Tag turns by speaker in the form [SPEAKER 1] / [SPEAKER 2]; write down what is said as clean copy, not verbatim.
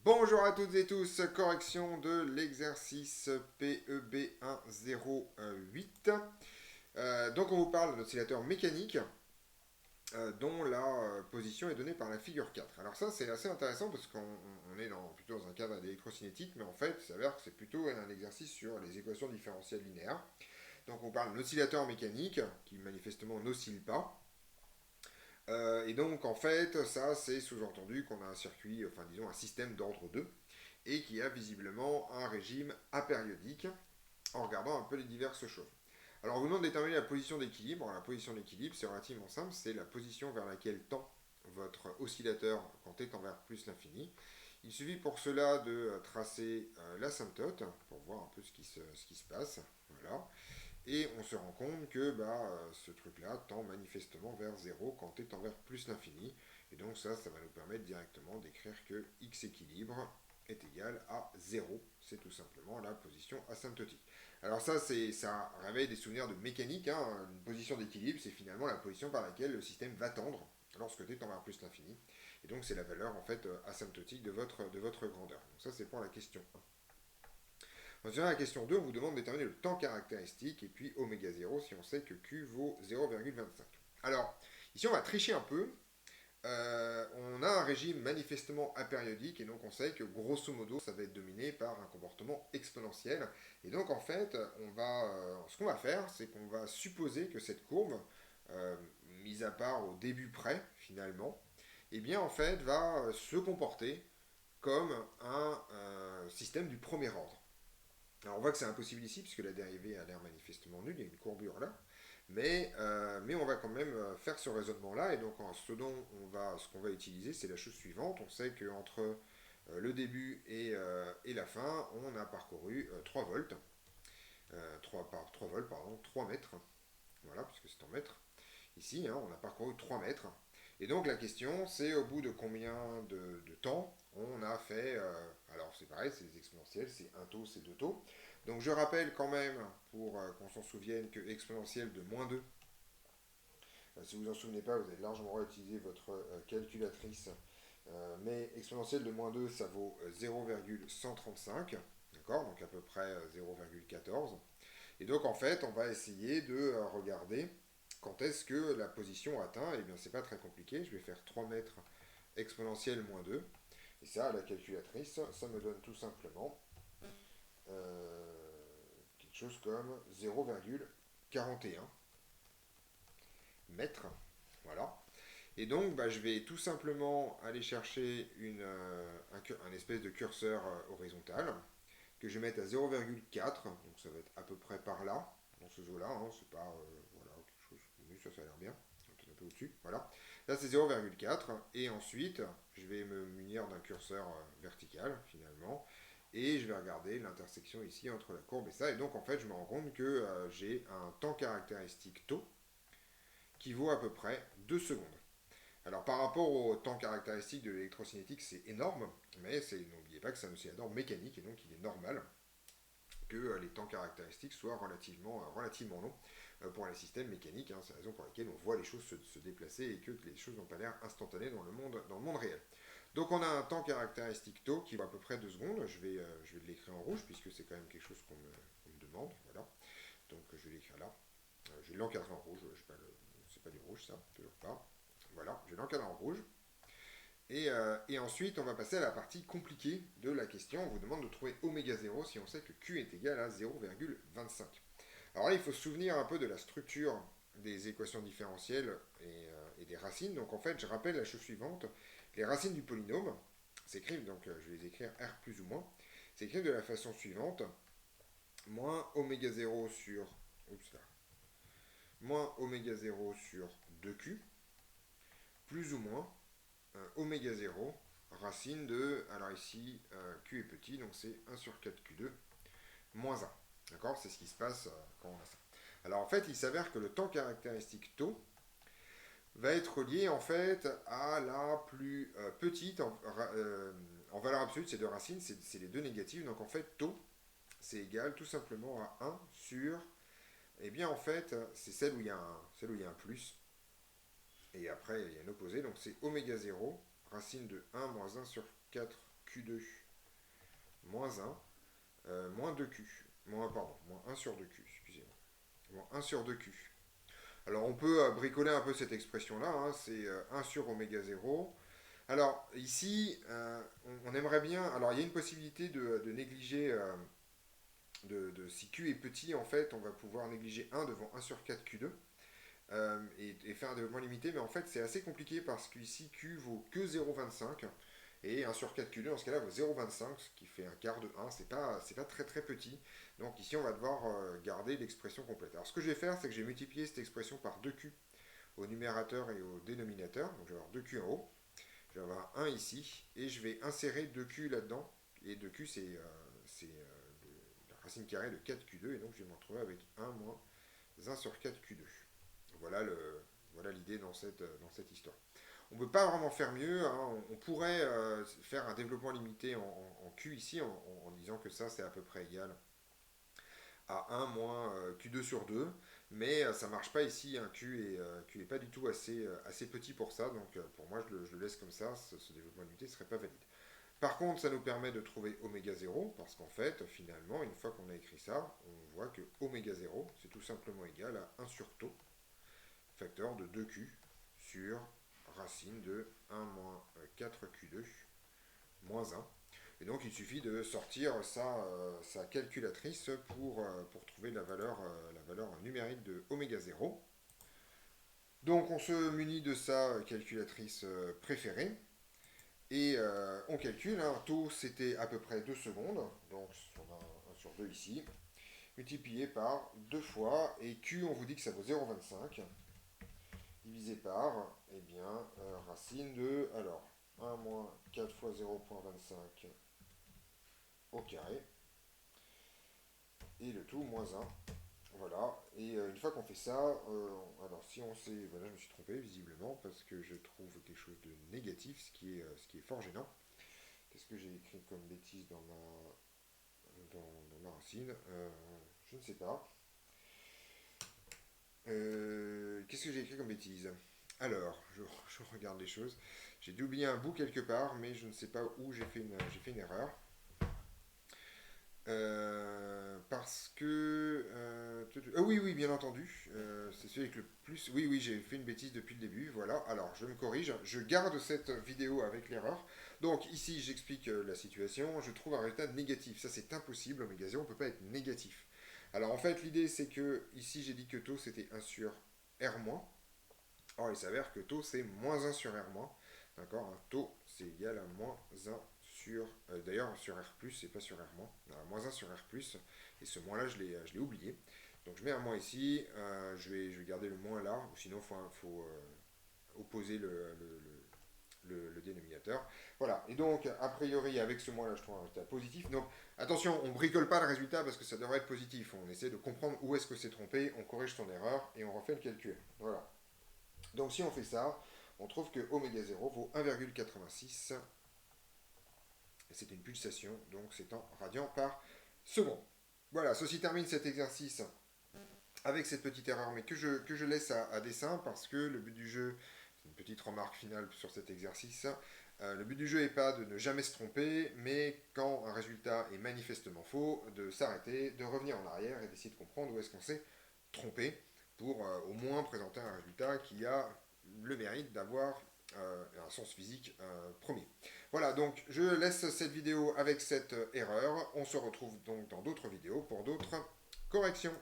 [SPEAKER 1] Bonjour à toutes et tous, correction de l'exercice PEB 108. Donc on vous parle d'un oscillateur mécanique dont la position est donnée par la figure 4. Alors ça c'est assez intéressant parce qu'on est plutôt dans un cadre d'électrocinétique, mais en fait il s'avère que c'est plutôt un exercice sur les équations différentielles linéaires. Donc on parle d'un oscillateur mécanique qui manifestement n'oscille pas. Et donc en fait ça c'est sous-entendu qu'on a un circuit, enfin disons un système d'ordre 2 et qui a visiblement un régime apériodique en regardant un peu les diverses choses. Alors on vous demande de déterminer la position d'équilibre. La position d'équilibre c'est relativement simple, c'est la position vers laquelle tend votre oscillateur quand t tend vers plus l'infini. Il suffit pour cela de tracer l'asymptote pour voir un peu ce qui se passe. Voilà. Et on se rend compte que ce truc-là tend manifestement vers 0 quand t tend vers plus l'infini. Et donc ça va nous permettre directement d'écrire que x équilibre est égal à 0. C'est tout simplement la position asymptotique. Alors ça réveille des souvenirs de mécanique. Hein. Une position d'équilibre, c'est finalement la position par laquelle le système va tendre lorsque t tend vers plus l'infini. Et donc c'est la valeur en fait asymptotique de votre grandeur. Donc ça c'est pour la question 1. Ensuite, la question 2, on vous demande de déterminer le temps caractéristique et puis oméga 0 si on sait que Q vaut 0,25. Alors, ici on va tricher un peu. On a un régime manifestement apériodique et donc on sait que grosso modo ça va être dominé par un comportement exponentiel. Et donc en fait, ce qu'on va faire, c'est qu'on va supposer que cette courbe, euh, mise à part au début près finalement, eh bien en fait va se comporter comme un système du premier ordre. Alors on voit que c'est impossible ici puisque la dérivée a l'air manifestement nulle, il y a une courbure là. Mais on va quand même faire ce raisonnement-là et donc ce qu'on va utiliser c'est la chose suivante. On sait qu'entre le début et la fin, on a parcouru 3 volts, 3 volts, pardon, 3 mètres, voilà, puisque c'est en mètres. Ici, hein, on a parcouru 3 mètres. Et donc la question, c'est au bout de combien de temps on a fait... alors c'est pareil, c'est des exponentielles, c'est un taux, c'est deux taux. Donc je rappelle quand même, pour qu'on s'en souvienne, que exponentielle de moins 2, si vous en souvenez pas, vous avez largement réutilisé votre calculatrice. Mais exponentielle de moins 2, ça vaut 0,135, d'accord, donc à peu près 0,14. Et donc en fait, on va essayer de regarder quand est-ce que la position atteint. Eh bien, c'est pas très compliqué. Je vais faire 3 mètres exponentielle moins 2. Et ça, à la calculatrice, ça me donne tout simplement quelque chose comme 0,41 mètres. Voilà. Et donc, je vais tout simplement aller chercher un espèce de curseur horizontal que je vais mettre à 0,4, donc ça va être à peu près par là, dans ce zoo-là, hein, c'est pas, voilà, quelque chose, oui, ça a l'air bien, peut-être un peu au-dessus, voilà. Là c'est 0,4, et ensuite je vais me munir d'un curseur vertical, finalement, et je vais regarder l'intersection ici entre la courbe et ça, et donc en fait je me rends compte que j'ai un temps caractéristique taux qui vaut à peu près 2 secondes. Alors par rapport au temps caractéristique de l'électrocinétique, c'est énorme, mais n'oubliez pas que c'est un oscillateur mécanique et donc il est normal que les temps caractéristiques soient relativement longs pour les systèmes mécaniques. Hein. C'est la raison pour laquelle on voit les choses se déplacer et que les choses n'ont pas l'air instantanées dans le monde réel. Donc on a un temps caractéristique taux qui va à peu près 2 secondes. Je vais l'écrire en rouge puisque c'est quand même quelque chose qu'on me demande. Voilà. Donc je vais l'écrire là. Je vais l'encadrer en rouge. C'est pas du rouge ça, toujours pas. Voilà, je vais l'encadrer en rouge. Et ensuite, on va passer à la partie compliquée de la question. On vous demande de trouver oméga 0 si on sait que Q est égal à 0,25. Alors là, il faut se souvenir un peu de la structure des équations différentielles et des racines. Donc en fait, je rappelle la chose suivante. Les racines du polynôme s'écrivent, donc je vais les écrire R plus ou moins, s'écrivent de la façon suivante. Moins oméga 0 sur... Oups là. Moins oméga 0 sur 2Q, plus ou moins oméga 0, racine de, alors ici, Q est petit, donc c'est 1 sur 4Q2, moins 1. D'accord. C'est ce qui se passe quand on a ça. Alors en fait, il s'avère que le temps caractéristique taux va être lié en fait à la plus petite, en valeur absolue, ces deux racines, c'est les deux négatives, donc en fait, taux, c'est égal tout simplement à 1 sur, eh bien en fait, c'est celle où il y a un plus, et après il y a un opposé, donc c'est oméga 0, racine de 1 moins 1 sur 4 Q2 moins 1, moins 2Q. Pardon, moins 1 sur 2Q, excusez-moi. Moins 1 sur 2Q. Alors on peut bricoler un peu cette expression-là, hein, c'est 1 sur oméga 0. Alors ici, on aimerait bien... Alors il y a une possibilité de négliger... si Q est petit, en fait, on va pouvoir négliger 1 devant 1 sur 4 Q2 et faire un développement limité, mais en fait c'est assez compliqué parce qu'ici Q vaut que 0,25 et 1 sur 4 Q2 dans ce cas-là vaut 0,25, ce qui fait un quart de 1, c'est pas très très petit, donc ici on va devoir garder l'expression complète. Alors ce que je vais faire, c'est que je vais multiplier cette expression par 2Q au numérateur et au dénominateur, donc je vais avoir 2Q en haut, je vais avoir 1 ici, et je vais insérer 2Q là-dedans, et 2Q la racine carrée de 4Q2, et donc je vais me retrouver avec 1 moins 1 sur 4Q2. Voilà l'idée dans cette histoire. On ne peut pas vraiment faire mieux, hein. On pourrait faire un développement limité en Q ici, en disant que ça c'est à peu près égal à 1 moins Q2 sur 2, mais ça ne marche pas ici, un Q est pas du tout assez petit pour ça, donc pour moi je le laisse comme ça, ce développement limité ne serait pas valide. Par contre, ça nous permet de trouver oméga 0, parce qu'en fait, finalement, une fois qu'on a écrit ça, on voit que oméga 0, c'est tout simplement égal à 1 sur tau, facteur de 2Q sur racine de 1 moins 4Q2 moins 1. Et donc il suffit de sortir sa calculatrice pour trouver la valeur numérique de oméga 0. Donc on se munit de sa calculatrice préférée. Et on calcule, hein, taux c'était à peu près 2 secondes, donc on a 1 sur 2 ici, multiplié par 2 fois, et Q on vous dit que ça vaut 0,25, divisé par, eh bien, racine de, alors, 1 moins 4 fois 0,25 au carré, et le tout moins 1. Voilà, et une fois qu'on fait ça, alors si on sait, voilà, je me suis trompé visiblement, parce que je trouve quelque chose de négatif, ce qui est fort gênant. Qu'est-ce que j'ai écrit comme bêtise dans ma racine Je ne sais pas. Qu'est-ce que j'ai écrit comme bêtise? Alors, je regarde les choses. J'ai dû oublier un bout quelque part, mais je ne sais pas où j'ai fait une erreur. Parce que... oui, bien entendu. C'est celui avec le plus... Oui, j'ai fait une bêtise depuis le début. Voilà, alors je me corrige. Je garde cette vidéo avec l'erreur. Donc ici, j'explique la situation. Je trouve un résultat négatif. Ça, c'est impossible. Oméga 0 ne peut pas être négatif. Alors en fait, l'idée, c'est que ici, j'ai dit que tau, c'était 1 sur R-. Or, il s'avère que tau, c'est moins 1 sur R-. D'accord, un taux, c'est égal à moins 1 sur... D'ailleurs, sur R+, c'est pas sur R-. Moins 1 sur R+, et ce moins-là, je l'ai oublié. Donc, je mets un moins ici, je vais garder le moins là, ou sinon, il faut opposer le dénominateur. Voilà, et donc, a priori, avec ce moins-là, je trouve un résultat positif. Donc, attention, on bricole pas le résultat parce que ça devrait être positif. On essaie de comprendre où est-ce que c'est trompé, on corrige son erreur, et on refait le calcul. Voilà. Donc, si on fait ça, on trouve que oméga 0 vaut 1,86. C'est une pulsation, donc c'est en radians par seconde. Voilà, ceci termine cet exercice avec cette petite erreur, mais que je laisse à dessein, parce que le but du jeu, c'est une petite remarque finale sur cet exercice, le but du jeu n'est pas de ne jamais se tromper, mais quand un résultat est manifestement faux, de s'arrêter, de revenir en arrière et d'essayer de comprendre où est-ce qu'on s'est trompé, pour au moins présenter un résultat qui a le mérite d'avoir un sens physique premier. Voilà, donc je laisse cette vidéo avec cette erreur. On se retrouve donc dans d'autres vidéos pour d'autres corrections.